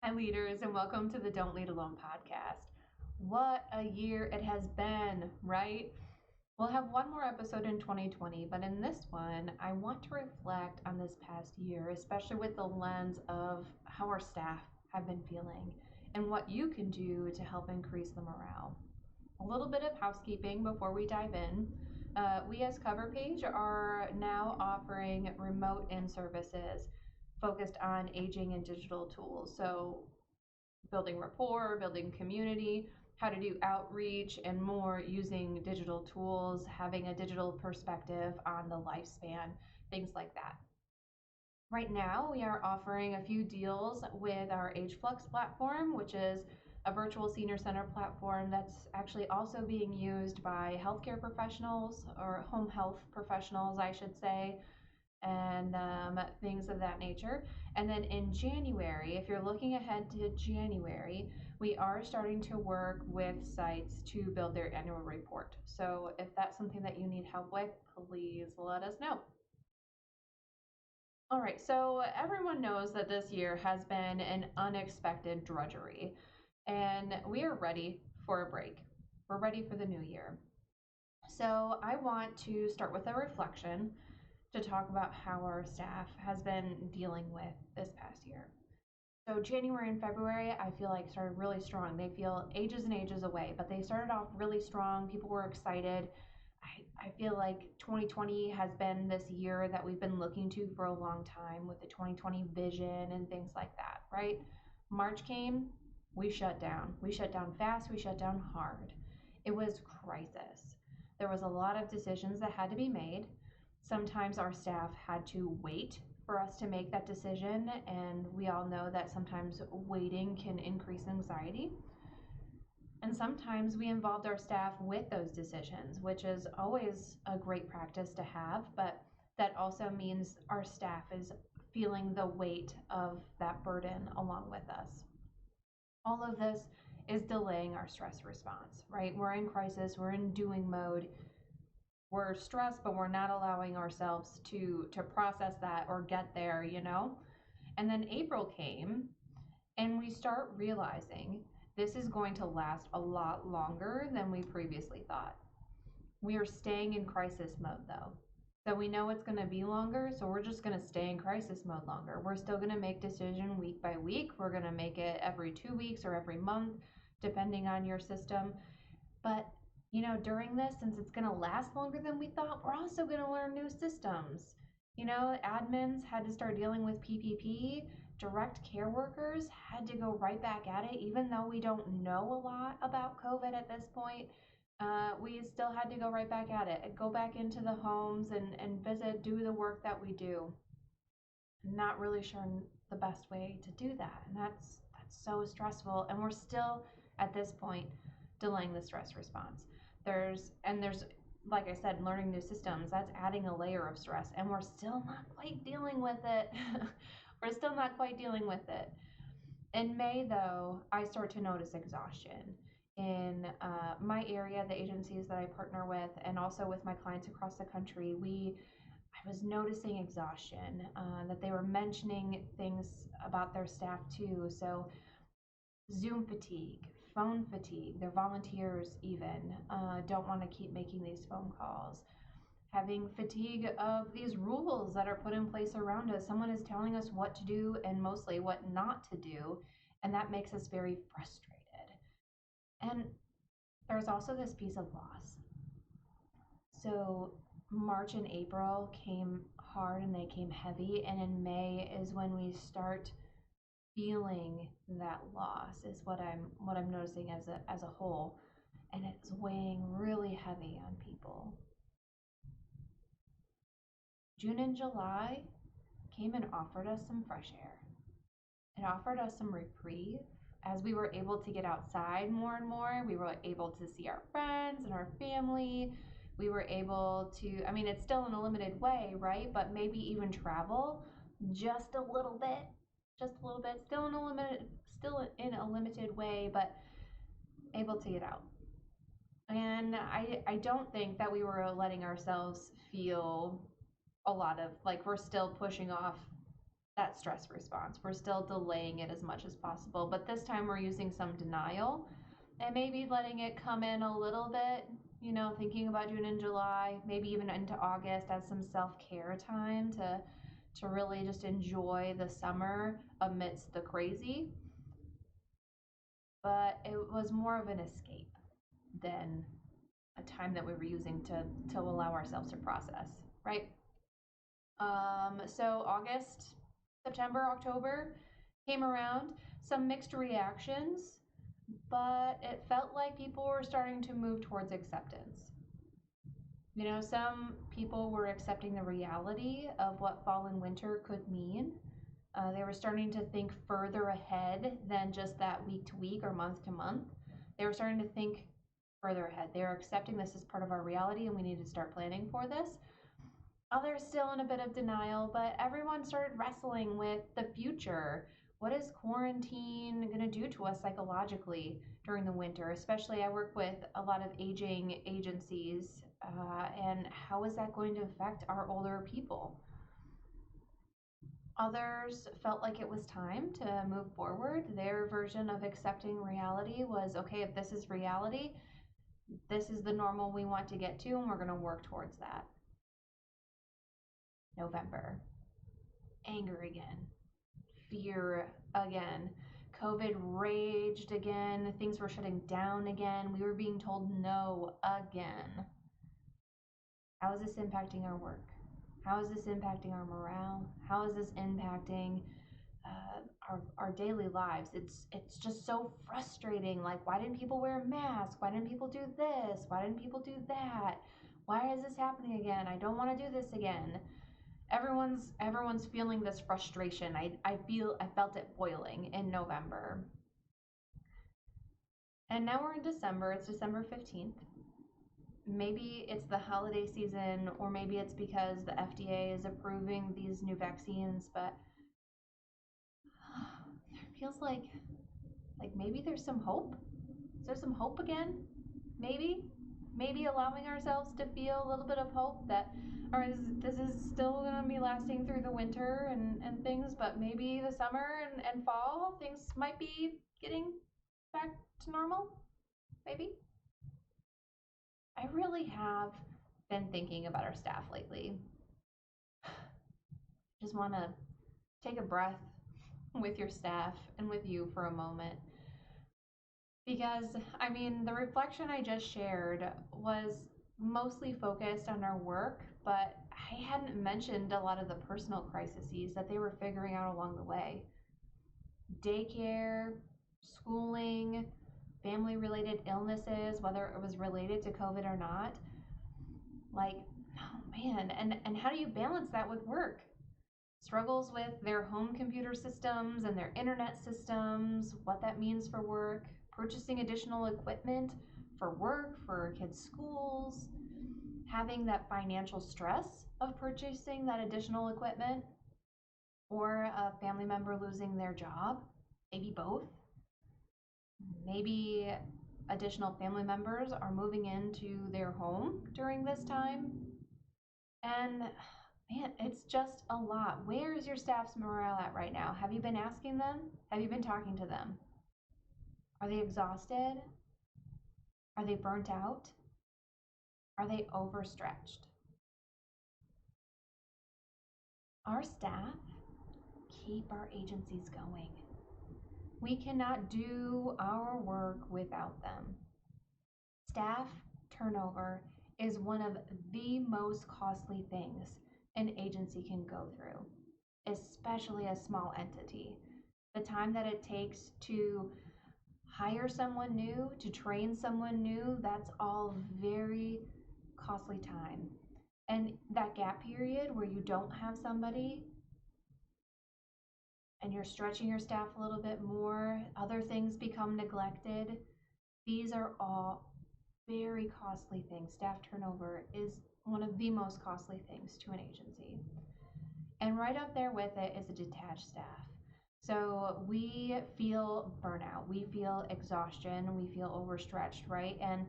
Hi, leaders, and welcome to the Don't Lead Alone podcast. What a year it has been, right? We'll have one more episode in 2020, but in this one, I want to reflect on this past year, especially with the lens of how our staff have been feeling and what you can do to help increase the morale. A little bit of housekeeping before we dive in. We as Cover Page are now offering remote in services focused on aging and digital tools. So, building rapport, building community, how to do outreach, and more using digital tools, having a digital perspective on the lifespan, things like that. Right now, we are offering a few deals with our AgeFlux platform, which is a virtual senior center platform that's actually also being used by healthcare professionals or home health professionals, I should say, and things of that nature. And then in January, if you're looking ahead to January, we are starting to work with sites to build their annual report. So if that's something that you need help with, please let us know. All right, so everyone knows that this year has been an unexpected drudgery, and we are ready for a break. We're ready for the new year. So I want to start with a reflection to talk about how our staff has been dealing with this past year. So January and February, I feel like started really strong. They feel ages and ages away, but they started off really strong. People were excited. I feel like 2020 has been this year that we've been looking to for a long time with the 2020 vision and things like that, right? March came, we shut down. We shut down fast, we shut down hard. It was crisis. There was a lot of decisions that had to be made. Sometimes our staff had to wait for us to make that decision, and we all know that sometimes waiting can increase anxiety. And sometimes we involved our staff with those decisions, which is always a great practice to have, but that also means our staff is feeling the weight of that burden along with us. All of this is delaying our stress response, right? We're in crisis, we're in doing mode. We're stressed, but we're not allowing ourselves to process that or get there, And then April came, and we start realizing this is going to last a lot longer than we previously thought. We are staying in crisis mode though. So we know it's going to be longer, so we're just going to stay in crisis mode longer. We're still going to make decision week by week. We're going to make it every 2 weeks or every month, depending on your system. But during this, since it's going to last longer than we thought, we're also going to learn new systems. Admins had to start dealing with PPP. Direct care workers had to go right back at it, even though we don't know a lot about COVID at this point. We still had to go right back at it, go back into the homes and visit, do the work that we do. I'm not really sure the best way to do that, and that's so stressful. And we're still at this point delaying the stress response. There's like I said, learning new systems, that's adding a layer of stress, and we're still not quite dealing with it. We're still not quite dealing with it. In May, though, I start to notice exhaustion in my area, the agencies that I partner with, and also with my clients across the country. I was noticing exhaustion, that they were mentioning things about their staff too. So Zoom fatigue, phone fatigue, their volunteers even don't want to keep making these phone calls. Having fatigue of these rules that are put in place around us. Someone is telling us what to do and mostly what not to do, and that makes us very frustrated. And there's also this piece of loss. So March and April came hard and they came heavy, and in May is when we start feeling that loss, is what I'm noticing as a whole, and it's weighing really heavy on people. June and July came and offered us some fresh air. It offered us some reprieve as we were able to get outside more and more. We were able to see our friends and our family. We were able to, I mean, it's still in a limited way, right? But maybe even travel just a little bit, still in a limited way, but able to get out. And I don't think that we were letting ourselves feel a lot of like we're still pushing off that stress response. We're still delaying it as much as possible, but this time we're using some denial and maybe letting it come in a little bit, thinking about June and July, maybe even into August as some self-care time to really just enjoy the summer amidst the crazy. But it was more of an escape than a time that we were using to allow ourselves to process, right? So August, September, October came around, some mixed reactions, but it felt like people were starting to move towards acceptance. Some people were accepting the reality of what fall and winter could mean. They were starting to think further ahead than just that week to week or month to month. They were starting to think further ahead. They were accepting this as part of our reality and we need to start planning for this. Others still in a bit of denial, but everyone started wrestling with the future. What is quarantine going to do to us psychologically during the winter? Especially, I work with a lot of aging agencies, and how is that going to affect our older people? Others felt like it was time to move forward. Their version of accepting reality was, okay, if this is reality, this is the normal we want to get to, and we're going to work towards that. November, anger again, fear again, COVID raged again, things were shutting down again, we were being told no again. How is this impacting our work? How is this impacting our morale? How is this impacting our daily lives? It's just so frustrating. Like, why didn't people wear a mask? Why didn't people do this? Why didn't people do that? Why is this happening again? I don't want to do this again. Everyone's feeling this frustration. I felt it boiling in November. And now we're in December. It's December 15th. Maybe it's the holiday season, or maybe it's because the FDA is approving these new vaccines, but it feels like maybe there's some hope. Is there some hope again? Maybe allowing ourselves to feel a little bit of hope that, or this is still going to be lasting through the winter and things, but maybe the summer and fall, things might be getting back to normal, maybe. I really have been thinking about our staff lately. Just want to take a breath with your staff and with you for a moment. Because, the reflection I just shared was mostly focused on our work, but I hadn't mentioned a lot of the personal crises that they were figuring out along the way. Daycare, schooling, family-related illnesses, whether it was related to COVID or not. Like, oh man, and how do you balance that with work? Struggles with their home computer systems and their internet systems, what that means for work, purchasing additional equipment for work, for kids' schools, having that financial stress of purchasing that additional equipment, or a family member losing their job, maybe both. Maybe additional family members are moving into their home during this time. And man, it's just a lot. Where is your staff's morale at right now? Have you been asking them? Have you been talking to them? Are they exhausted? Are they burnt out? Are they overstretched? Our staff keep our agencies going. We cannot do our work without them. Staff turnover is one of the most costly things an agency can go through, especially a small entity. The time that it takes to hire someone new, to train someone new, that's all very costly time. And that gap period where you don't have somebody and you're stretching your staff a little bit more, other things become neglected. These are all very costly things. Staff turnover is one of the most costly things to an agency. And right up there with it is a detached staff. So we feel burnout, we feel exhaustion, we feel overstretched, right? And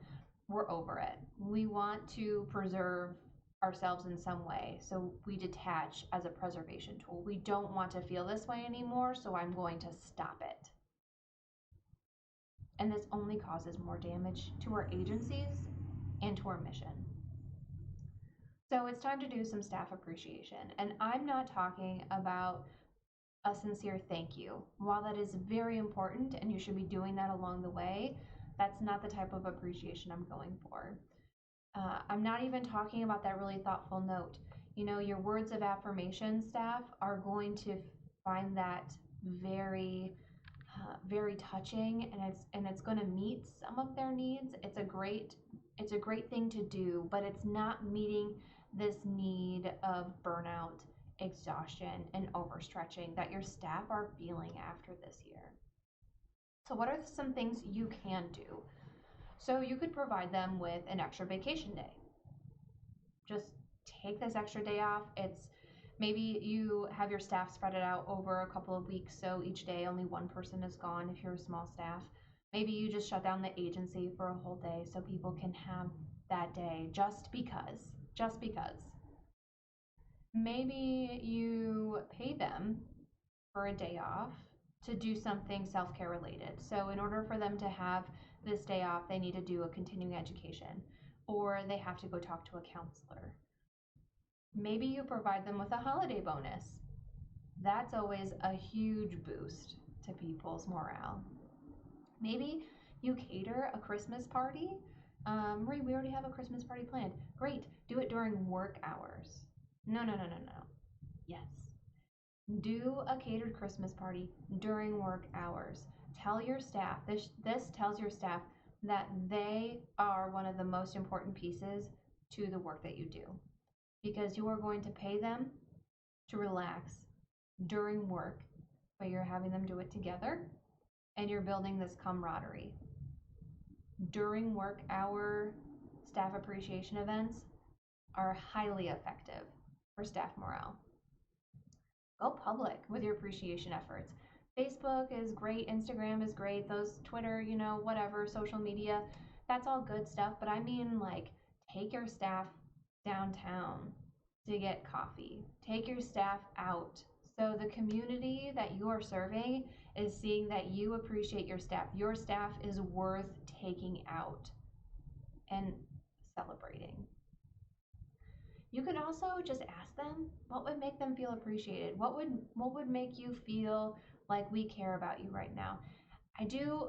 we're over it. We want to preserve ourselves in some way. So we detach as a preservation tool. We don't want to feel this way anymore, so I'm going to stop it. And this only causes more damage to our agencies and to our mission. So it's time to do some staff appreciation. And I'm not talking about a sincere thank you. While that is very important and you should be doing that along the way, that's not the type of appreciation I'm going for. I'm not even talking about that really thoughtful note. You know, your words of affirmation staff are going to find that very touching, and it's going to meet some of their needs. It's a great thing to do, but it's not meeting this need of burnout, exhaustion, and overstretching that your staff are feeling after this year. So what are some things you can do? So you could provide them with an extra vacation day. Just take this extra day off. It's maybe you have your staff spread it out over a couple of weeks, so each day only one person is gone if you're a small staff. Maybe you just shut down the agency for a whole day so people can have that day just because. Maybe you pay them for a day off to do something self-care related. So in order for them to have this day off, they need to do a continuing education, or they have to go talk to a counselor. Maybe you provide them with a holiday bonus. That's always a huge boost to people's morale. Maybe you cater a Christmas party. Marie, we already have a Christmas party planned. Great, do it during work hours. No. Yes. Do a catered Christmas party during work hours. Tell your staff, this tells your staff that they are one of the most important pieces to the work that you do, because you are going to pay them to relax during work, but you're having them do it together and you're building this camaraderie. During work hour staff appreciation events are highly effective for staff morale. Go public with your appreciation efforts. Facebook is great, Instagram is great, those Twitter, whatever, social media, that's all good stuff. But I mean, like, take your staff downtown to get coffee. Take your staff out. So the community that you are serving is seeing that you appreciate your staff. Your staff is worth taking out and celebrating. You can also just ask them what would make them feel appreciated. What would make you feel like we care about you right now? I do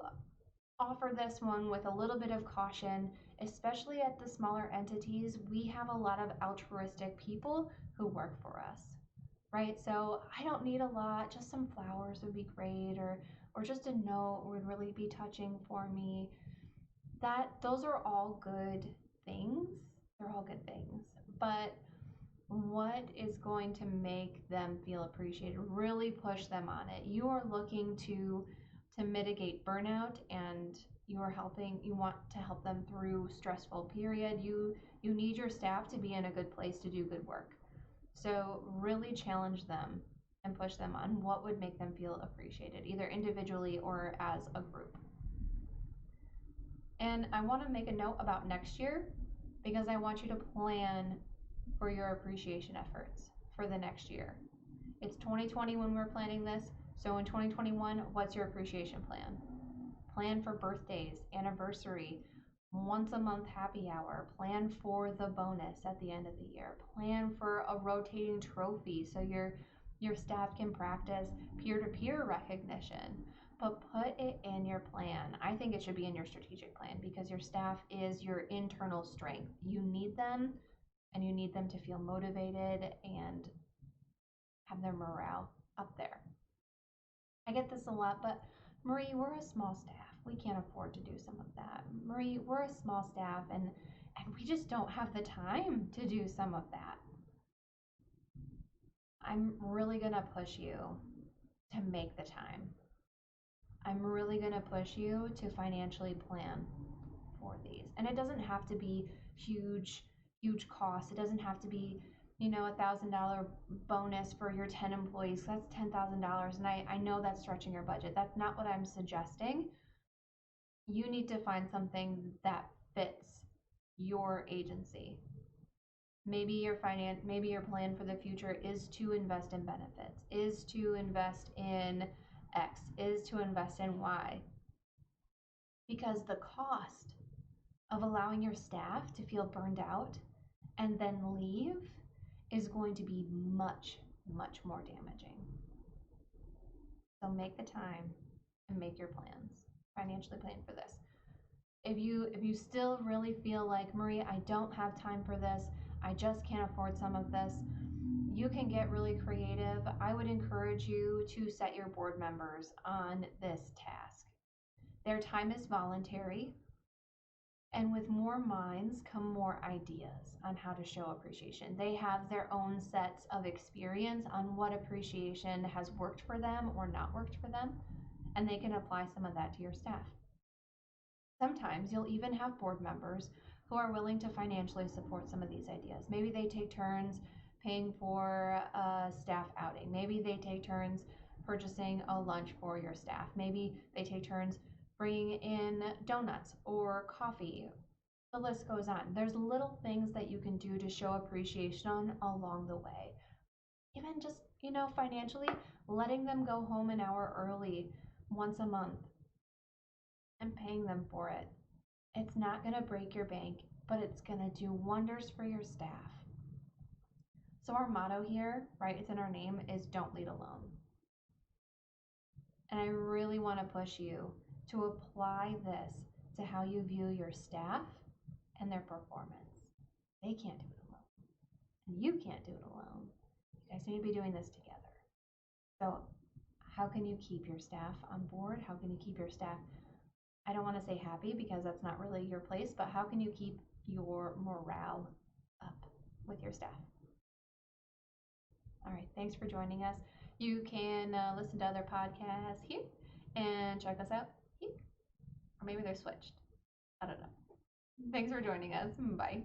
offer this one with a little bit of caution, especially at the smaller entities. We have a lot of altruistic people who work for us, right? So I don't need a lot, just some flowers would be great, or just a note would really be touching for me. Those are all good things. They're all good things. But what is going to make them feel appreciated? Really push them on it. You are looking to mitigate burnout, and you want to help them through stressful period. You need your staff to be in a good place to do good work. So really challenge them and push them on what would make them feel appreciated, either individually or as a group. And I want to make a note about next year, because I want you to plan for your appreciation efforts for the next year. It's 2020 when we're planning this. So in 2021, what's your appreciation plan? Plan for birthdays, anniversary, once a month happy hour. Plan for the bonus at the end of the year. Plan for a rotating trophy so your staff can practice peer-to-peer recognition. But put it in your plan. I think it should be in your strategic plan, because your staff is your internal strength. You need them, and you need them to feel motivated and have their morale up there. I get this a lot, but Marie, we're a small staff. We can't afford to do some of that. Marie, we're a small staff, and we just don't have the time to do some of that. I'm really going to push you to make the time. I'm really going to push you to financially plan for these. And it doesn't have to be huge costs. It doesn't have to be, $1,000 bonus for your 10 employees. That's $10,000. And I know that's stretching your budget. That's not what I'm suggesting. You need to find something that fits your agency. Maybe maybe your plan for the future is to invest in benefits, is to invest in X, is to invest in Y. Because the cost of allowing your staff to feel burned out and then leave is going to be much, much more damaging. So make the time and make your plans. Financially plan for this. If you still really feel like, Marie, I don't have time for this, I just can't afford some of this, you can get really creative. I would encourage you to set your board members on this task. Their time is voluntary, and with more minds come more ideas on how to show appreciation. They have their own sets of experience on what appreciation has worked for them or not worked for them, and they can apply some of that to your staff. Sometimes you'll even have board members who are willing to financially support some of these ideas. Maybe they take turns paying for a staff outing. Maybe they take turns purchasing a lunch for your staff. Maybe they take turns bringing in donuts or coffee. The list goes on. There's little things that you can do to show appreciation along the way. Even just, financially, letting them go home an hour early once a month and paying them for it. It's not going to break your bank, but it's going to do wonders for your staff. So our motto here, right, it's in our name, is don't lead alone. And I really want to push you to apply this to how you view your staff and their performance. They can't do it alone. And you can't do it alone. You guys need to be doing this together. So how can you keep your staff on board? How can you keep your staff, I don't want to say happy because that's not really your place, but how can you keep your morale up with your staff? All right, thanks for joining us. You can listen to other podcasts here and check us out here. Or maybe they're switched. I don't know. Thanks for joining us. Bye.